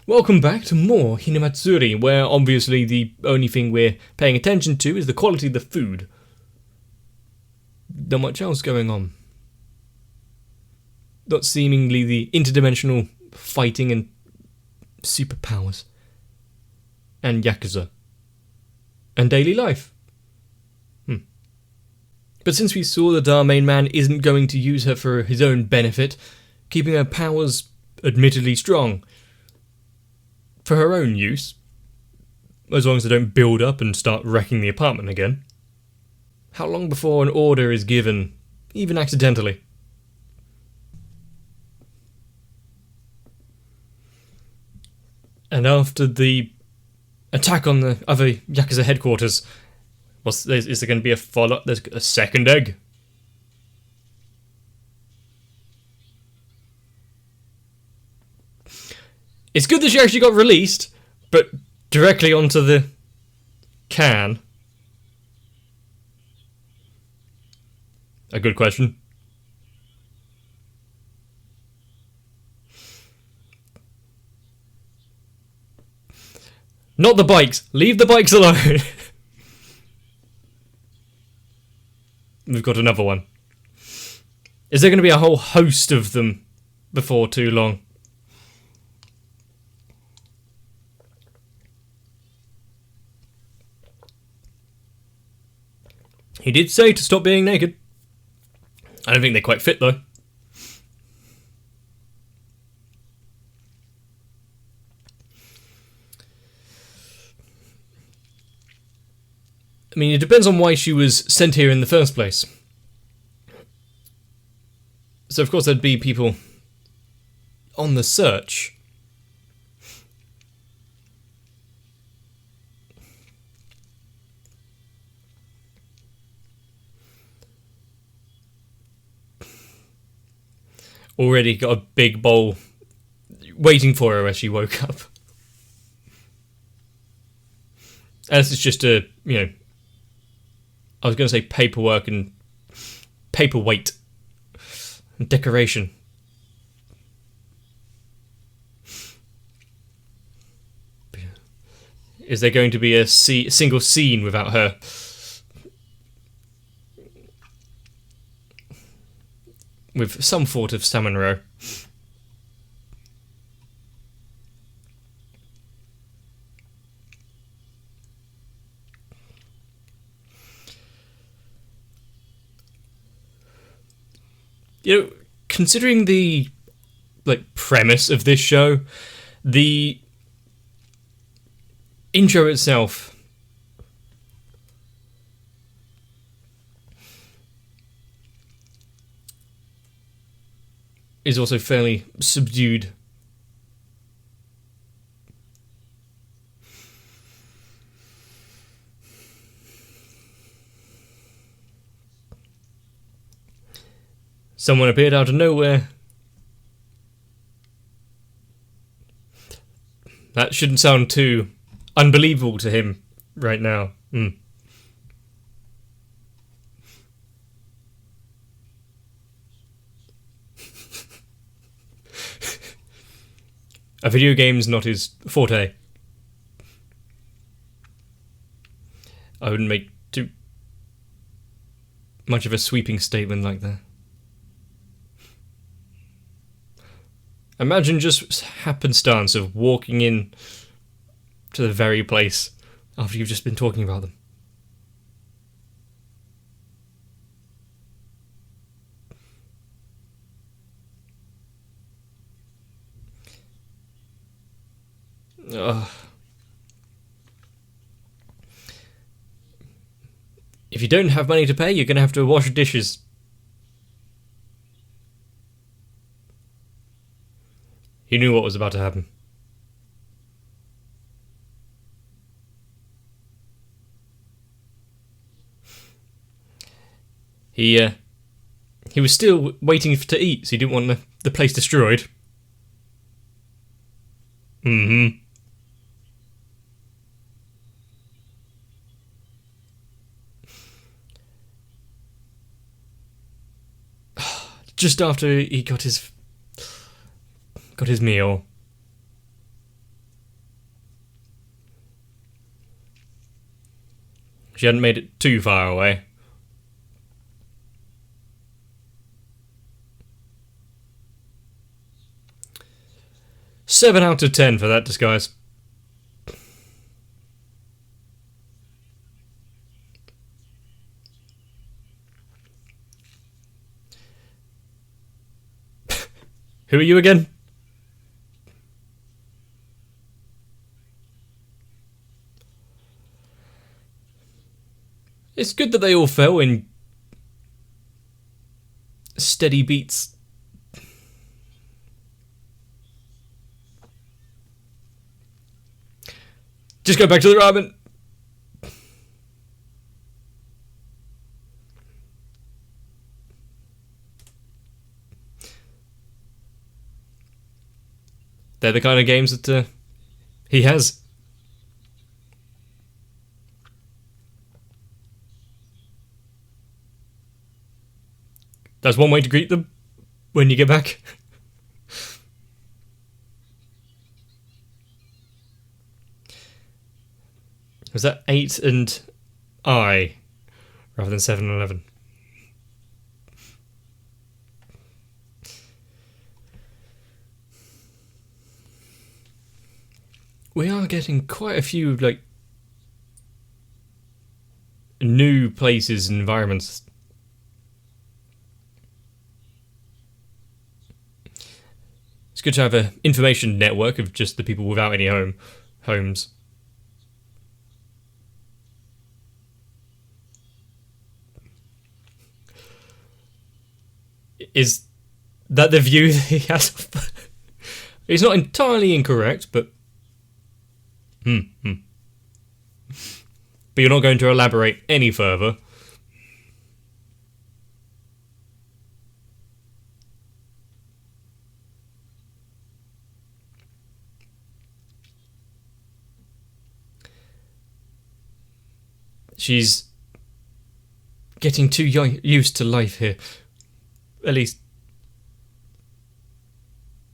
Welcome back to more Hinamatsuri, where obviously the only thing we're paying attention to is the quality of the food. Not much else going on. Not seemingly the interdimensional fighting and superpowers. And yakuza. And daily life. But since we saw that our main man isn't going to use her for his own benefit, keeping her powers admittedly strong, for her own use, as long as they don't build up and start wrecking the apartment again. How long before an order is given, even accidentally? And after the attack on the other Yakuza headquarters, is there going to be a follow-up? There's a second egg. It's good that she actually got released, but directly onto the can. A good question. Not the bikes. Leave the bikes alone. We've got another one. Is there going to be a whole host of them before too long? He did say to stop being naked. I don't think they quite fit, though. I mean, it depends on why she was sent here in the first place. So, of course, there'd be people on the search. Already got a big bowl waiting for her as she woke up. And this is just a, I was going to say paperwork and paperweight and decoration. Is there going to be a single scene without her? With some sort of salmon roe. Considering the premise of this show, the intro itself is also fairly subdued. Someone appeared out of nowhere. That shouldn't sound too unbelievable to him right now. A video game's not his forte. I wouldn't make too much of a sweeping statement like that. Imagine just happenstance of walking in to the very place after you've just been talking about them. If you don't have money to pay, you're going to have to wash dishes. He knew what was about to happen. He was still waiting to eat, so he didn't want the place destroyed. Just after he got his meal. She hadn't made it too far away. Seven out of 10 for that disguise. Who are you again? It's good that they all fell in steady beats. Just go back to the ramen. They're the kind of games that he has. That's one way to greet them when you get back. Was that 8 and I rather than 7 and 11? We are getting quite a few like new places and environments. It's good to have an information network of just the people without any homes. Is that the view that he has? It's not entirely incorrect, but but you're not going to elaborate any further. She's getting too used to life here. At least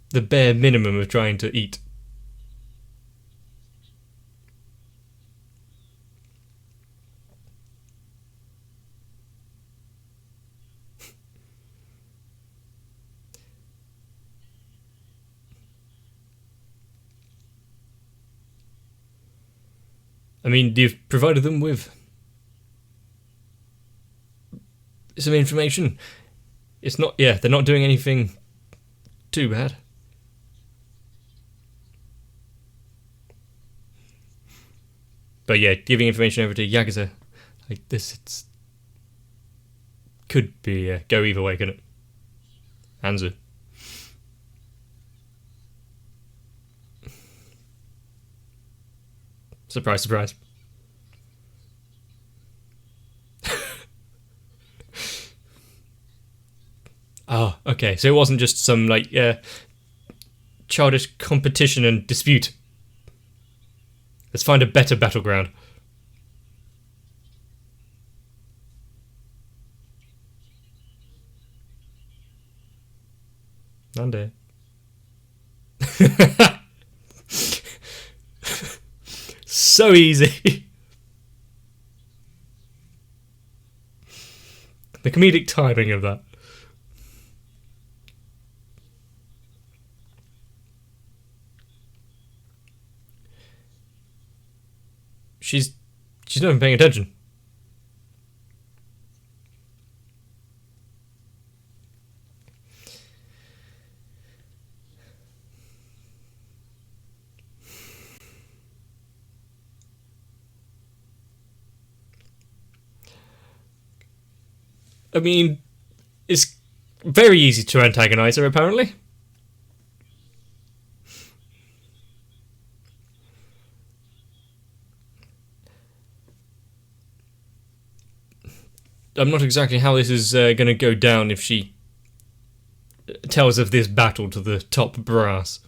the bare minimum of trying to eat. I mean, you've provided them with some information. It's not, yeah, they're not doing anything too bad. But yeah, giving information over to yakuza like this, could be go either way, couldn't it? Hanzo. Surprise, surprise. Oh, okay. So it wasn't just some like childish competition and dispute. Let's find a better battleground. Nande. So easy. The comedic timing of that. She's not even paying attention. I mean, it's very easy to antagonize her, apparently. I'm not exactly how this is going to go down if she tells of this battle to the top brass.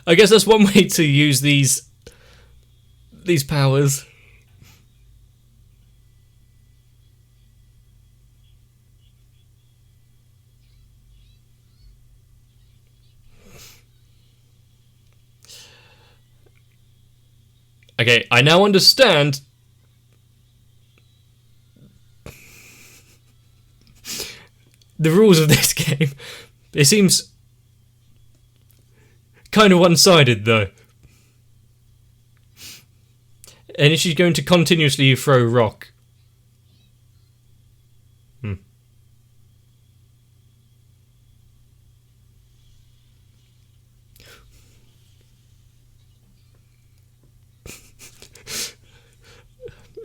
I guess that's one way to use these powers. Okay, I now understand the rules of this game. It seems kind of one-sided, though. And is she going to continuously throw rock?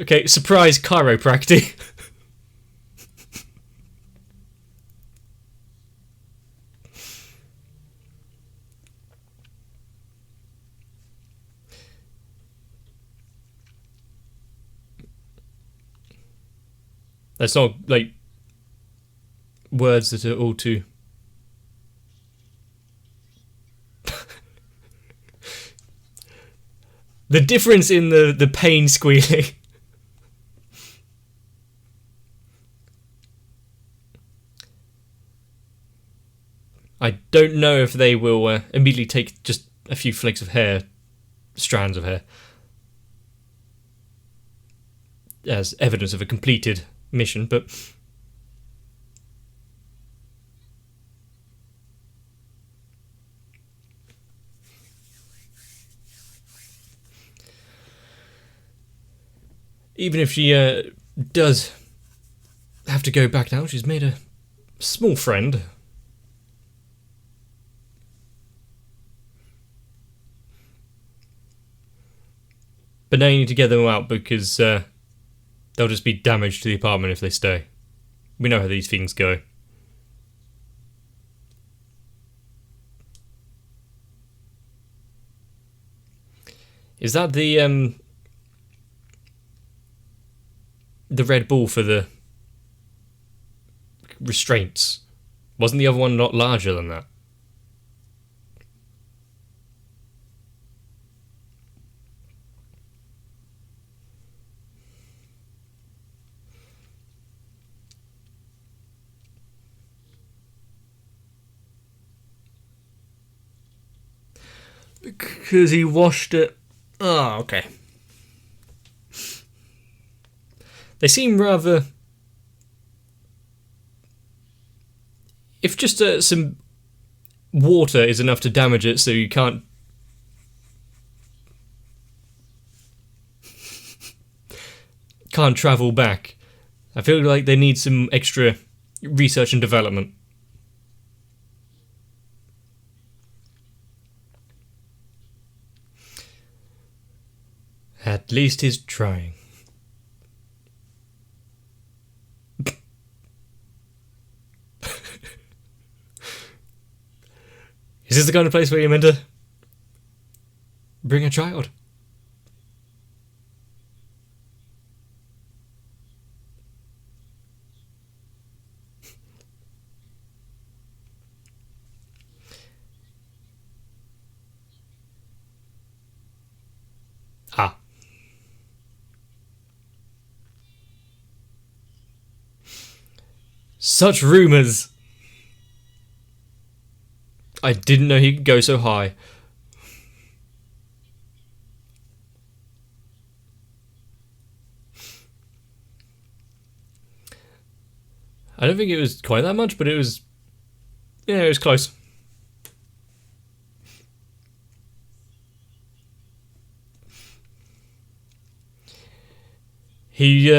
Okay, surprise chiropractic. That's not, like, words that are all too... The difference in the pain squealing. I don't know if they will immediately take just a few flakes of hair, strands of hair, as evidence of a completed mission, but even if she does have to go back now, she's made a small friend. But now you need to get them out because they'll just be damage to the apartment if they stay. We know how these things go. Is that the Red Bull for the restraints? Wasn't the other one not larger than that? Because he washed it. Oh, okay. They seem rather... If just some water is enough to damage it so you can't... can't travel back, I feel like they need some extra research and development. At least he's trying. Is this the kind of place where you're meant to bring a child? Ah. Such rumours. I didn't know he could go so high. I don't think it was quite that much, but it was... yeah, it was close. He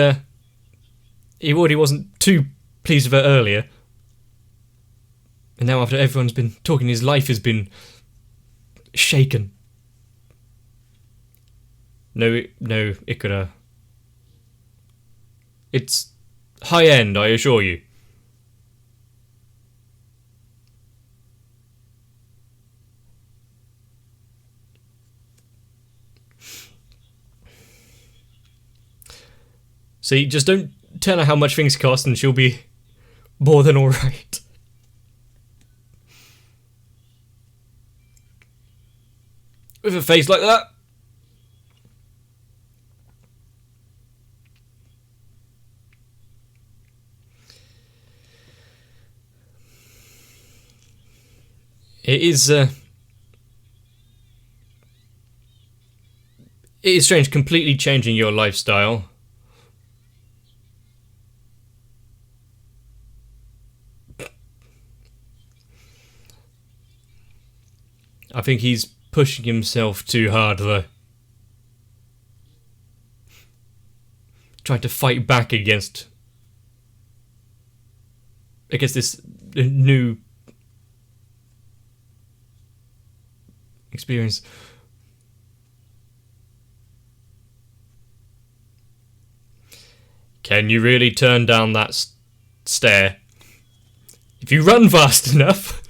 already wasn't too pleased with her earlier. And now after everyone's been talking, his life has been shaken. No, Ikura. It's high end, I assure you. See, just don't tell her how much things cost and she'll be more than alright. With a face like that. It is strange, completely changing your lifestyle. I think he's pushing himself too hard, though. Trying to fight back against this new experience. Can you really turn down that stair? If you run fast enough.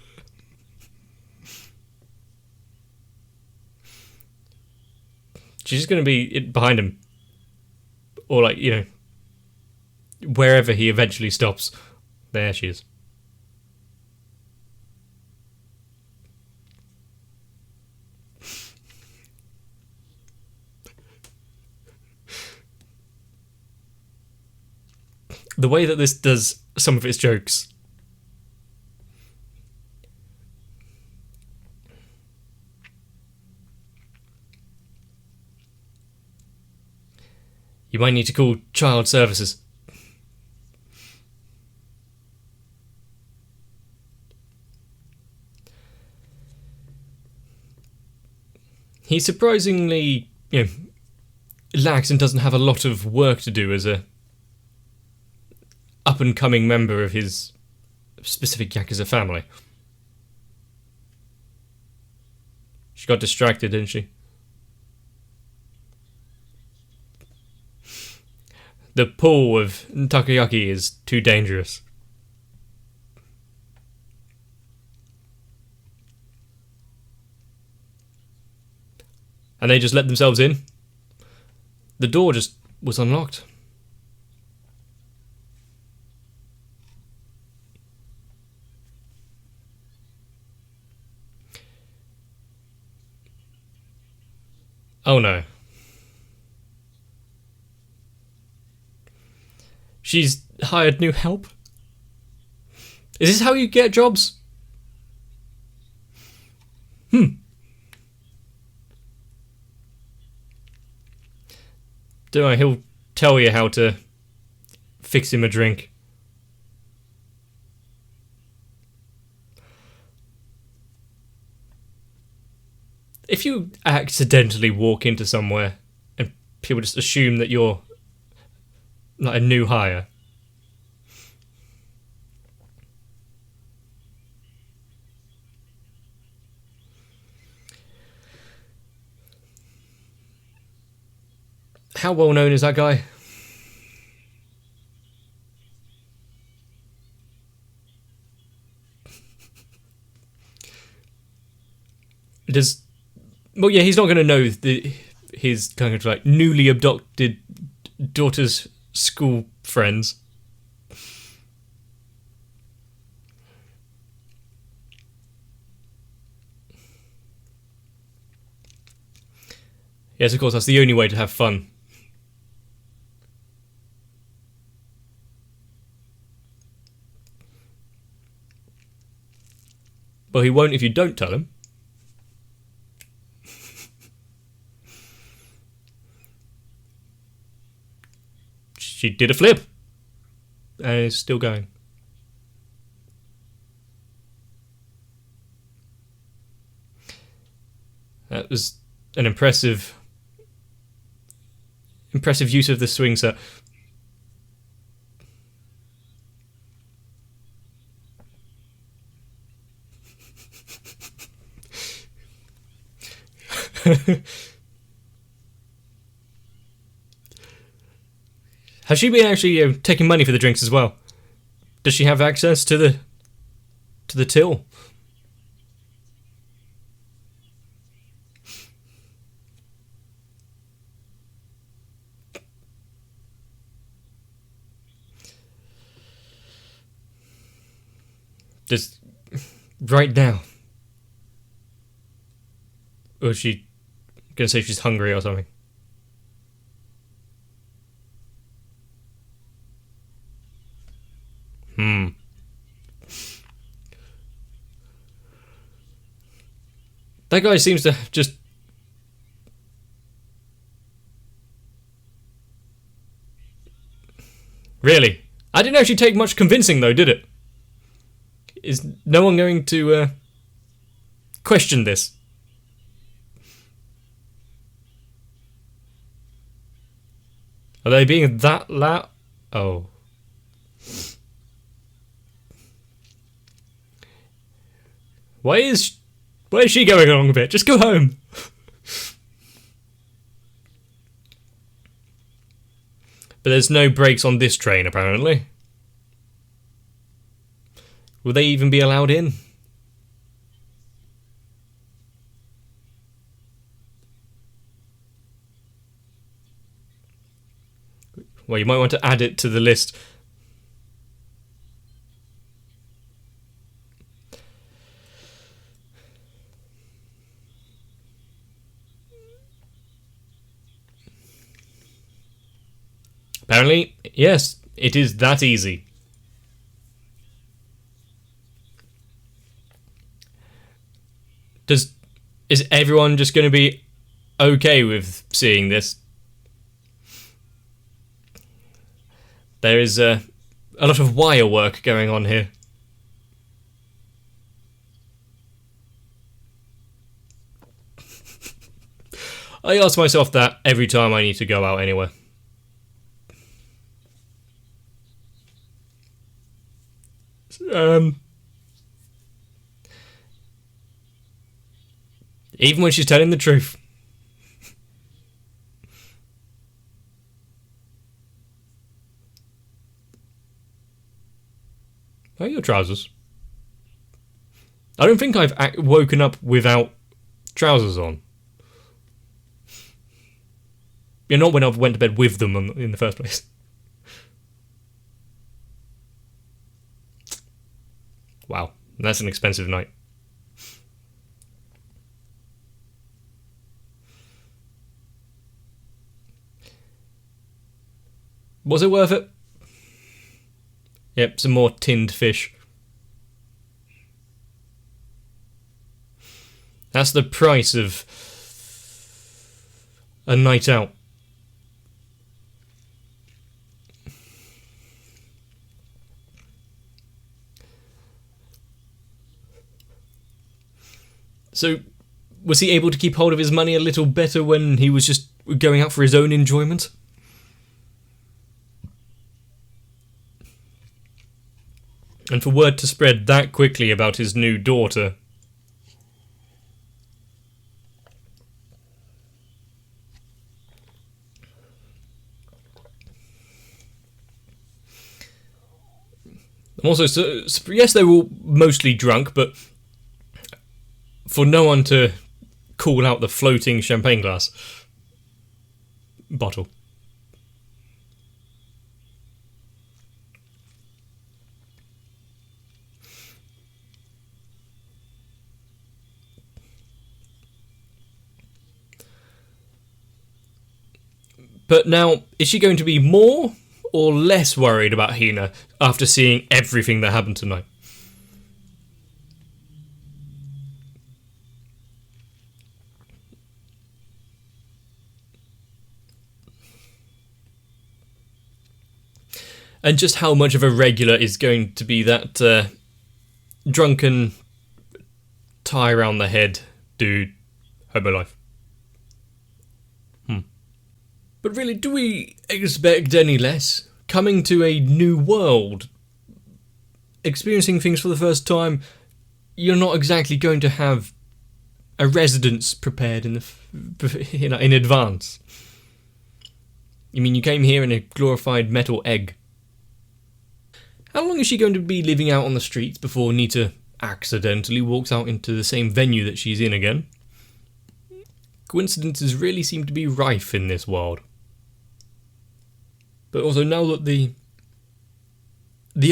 She's just going to be behind him. Or, like, you know, wherever he eventually stops. There she is. The way that this does some of its jokes. You might need to call child services. He's surprisingly, lax and doesn't have a lot of work to do as a up-and-coming member of his specific yakuza family. She got distracted, didn't she? The pull of takoyaki is too dangerous. And they just let themselves in. The door just was unlocked. Oh no. She's hired new help? Is this how you get jobs? Don't worry, he'll tell you how to fix him a drink. If you accidentally walk into somewhere and people just assume that you're like a new hire, how well known is that guy? Well, yeah, he's not going to know his kind of like newly adopted daughter's school friends. Yes, of course, that's the only way to have fun. Well, he won't if you don't tell him. She did a flip. And it's still going. That was an impressive use of the swing set. Has she been actually taking money for the drinks as well? Does she have access to the till? Just right now. Or is she Gonna say she's hungry or something. That guy seems to just... Really? I didn't actually take much convincing though, did it? Is no one going to question this? Are they being that loud? Oh. Why is she going along with it? Just go home. But there's no brakes on this train, apparently. Will they even be allowed in? Well, you might want to add it to the list. Apparently, yes, it is that easy. Is everyone just going to be okay with seeing this? There is a lot of wire work going on here. I ask myself that every time I need to go out anywhere. Even when she's telling the truth. Oh, your trousers. I don't think I've woken up without trousers on. You're not when I went to bed with them in the first place. Wow, that's an expensive night. Was it worth it? Yep, some more tinned fish. That's the price of a night out. So, was he able to keep hold of his money a little better when he was just going out for his own enjoyment? And for word to spread that quickly about his new daughter. Also, yes, they were all mostly drunk, but for no one to call out the floating champagne glass bottle. But now, is she going to be more or less worried about Hina after seeing everything that happened tonight? And just how much of a regular is going to be that drunken tie around the head dude homo life? But really, do we expect any less? Coming to a new world, experiencing things for the first time, you're not exactly going to have a residence prepared in advance. You mean you came here in a glorified metal egg? How long is she going to be living out on the streets before Nita accidentally walks out into the same venue that she's in again? Coincidences really seem to be rife in this world. But also now that the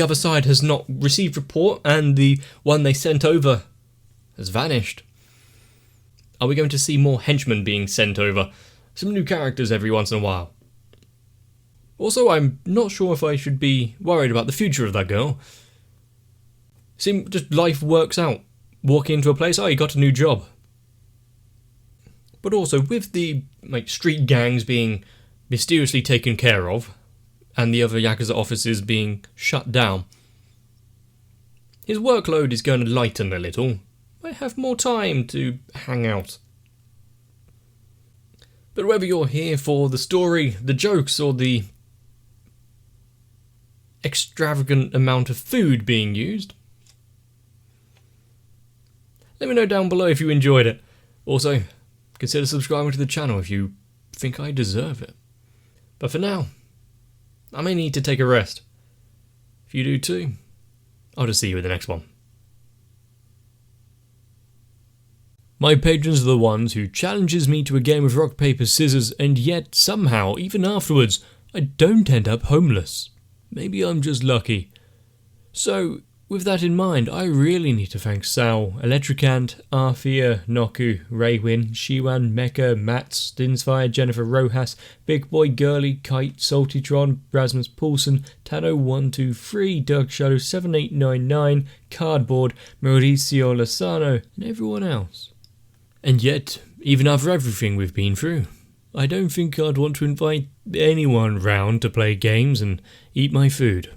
other side has not received report and the one they sent over has vanished, Are we going to see more henchmen being sent over? Some new characters every once in a while. Also, I'm not sure if I should be worried about the future of that girl. Seems just life works out. Walk into a place, oh, you got a new job. But also, with the street gangs being mysteriously taken care of, and the other yakuza offices being shut down, his workload is going to lighten a little. Might have more time to hang out. But whether you're here for the story, the jokes, or the extravagant amount of food being used, let me know down below if you enjoyed it. Also, consider subscribing to the channel if you think I deserve it. But for now, I may need to take a rest. If you do too, I'll just see you in the next one. My patrons are the ones who challenges me to a game of rock, paper, scissors, and yet somehow, even afterwards, I don't end up homeless. Maybe I'm just lucky. So, with that in mind, I really need to thank Sal, Electricant, Arthea, Noku, Raywin, Shiwan, Mecha, Mats, Stinsfire, Jennifer Rojas, Big Boy Girly, Kite, Saltytron, Rasmus Paulson, Tano123, Doug Shadow 7899, Cardboard, Mauricio Lozano, and everyone else. And yet, even after everything we've been through, I don't think I'd want to invite anyone round to play games and eat my food.